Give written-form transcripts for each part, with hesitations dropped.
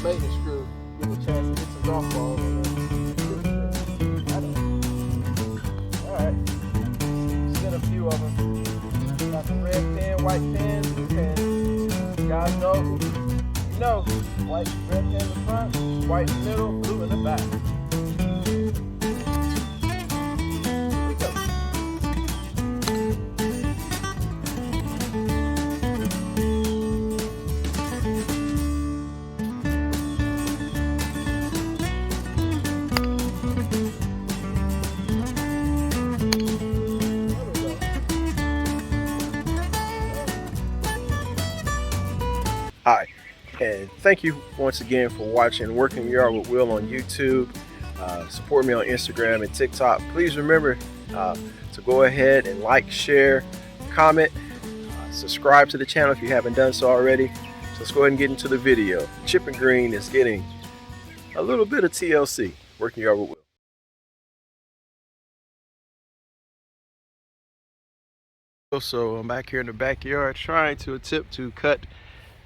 maintenance crew get a chance to hit some golf balls. Alright, send a few of them. Got some red pen, white pen, blue pen. You guys know who you know. White, red pen in the front, white in the middle, blue in the back. Hi, and thank you once again for watching Working Yard with Will on YouTube. Support me on Instagram and TikTok. Please remember to go ahead and like, share, comment, subscribe to the channel if you haven't done so already. So let's go ahead and get into the video. Chipping green is getting a little bit of TLC. Working Yard with Will. So I'm back here in the backyard trying to attempt to cut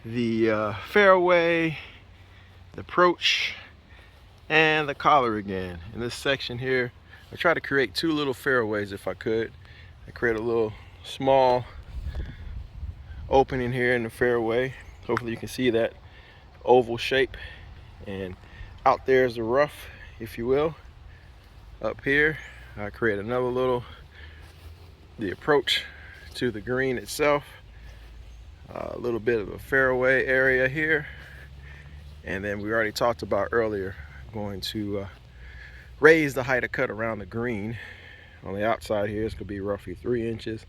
the fairway, the approach, and the collar again. In this section here, I try to create two little fairways if I could. I create a little small opening here in the fairway. Hopefully you can see that oval shape. And out there is the rough, if you will. Up here, I create another little, the approach to the green itself. A little bit of a fairway area here, and then we already talked about earlier going to raise the height of cut around the green. On the outside here it's going to be roughly 3 inches.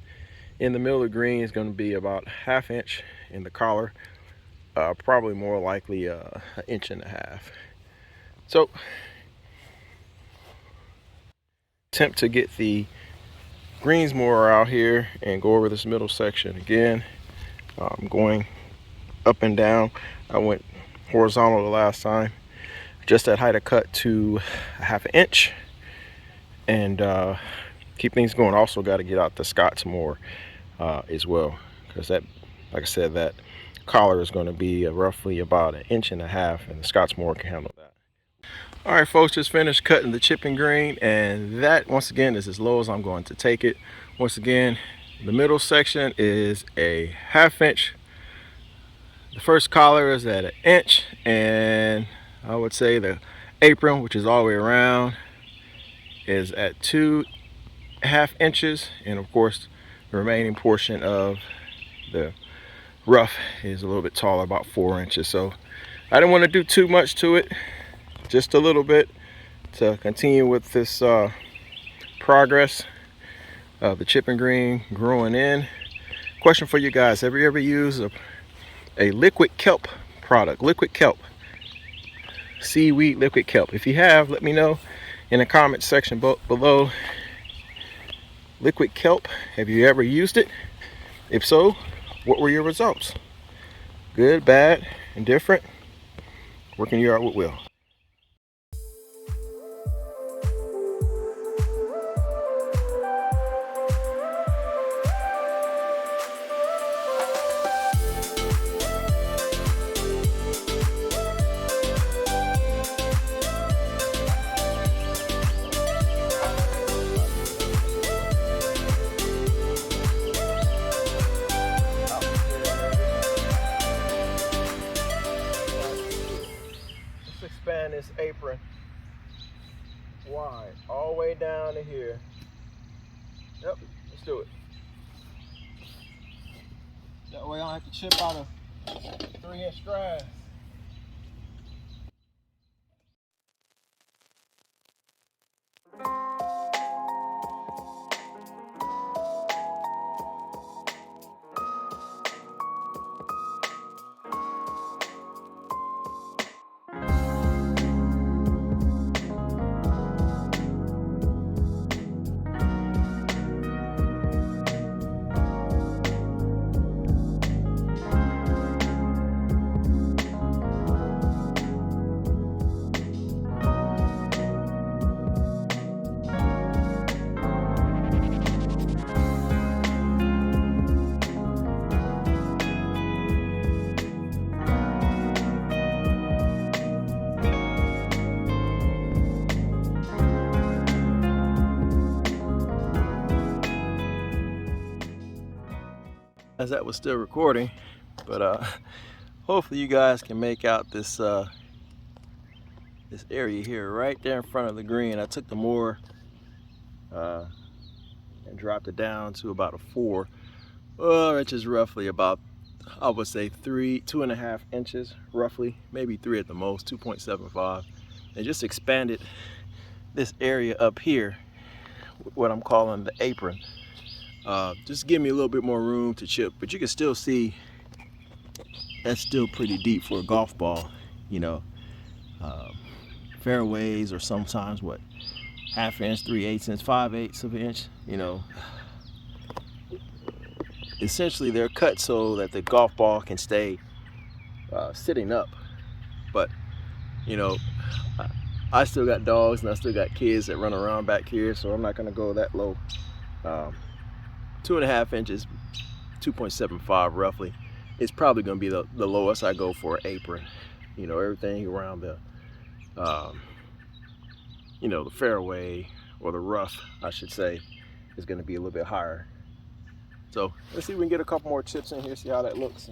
In the middle of the green is going to be about 1/2 inch. In the collar probably more likely 1.5 inches. So attempt to get the greens more out here and go over this middle section again. I'm going up and down. I went horizontal the last time, just at height of cut to 1/2 inch, and keep things going. Also got to get out the Scots more as well, because that, like I said, that collar is going to be roughly about 1.5 inches, and the Scots more can handle that. All right, folks, just finished cutting the chipping green, and that once again is as low as I'm going to take it. Once again, the middle section is a 1/2 inch. The first collar is at 1 inch, and I would say the apron, which is all the way around, is at 2.5 inches, and of course the remaining portion of the rough is a little bit taller, about 4 inches. So I didn't want to do too much to it, just a little bit to continue with this progress of the chipping green growing in. Question for you guys: have you ever used a liquid kelp product? Liquid kelp, seaweed liquid kelp. If you have, let me know in the comment section below. Liquid kelp, have you ever used it? If so, what were your results? Good, bad, indifferent? Working Yard with Will. Expand this apron wide all the way down to here. Yep, let's do it. That way I don't have to chip out a 3-inch grass. as that was still recording, but hopefully you guys can make out this this area here right there in front of the green. I took the moor and dropped it down to about a 4, which is roughly about, I would say 2.5 inches roughly, maybe 3 at the most, 2.75, and just expanded this area up here, what I'm calling the apron. Just give me a little bit more room to chip, but you can still see that's still pretty deep for a golf ball, you know. Fairways are sometimes what, 1/2 inch, 3/8 inch, 5/8 of an inch, you know. Essentially they're cut so that the golf ball can stay sitting up, but you know, I still got dogs and I still got kids that run around back here, so I'm not gonna go that low. 2.5 inches, 2.75 roughly, is probably gonna be the lowest I go for an apron. You know, everything around the you know, the fairway, or the rough I should say, is gonna be a little bit higher. So let's see if we can get a couple more chips in here, see how that looks.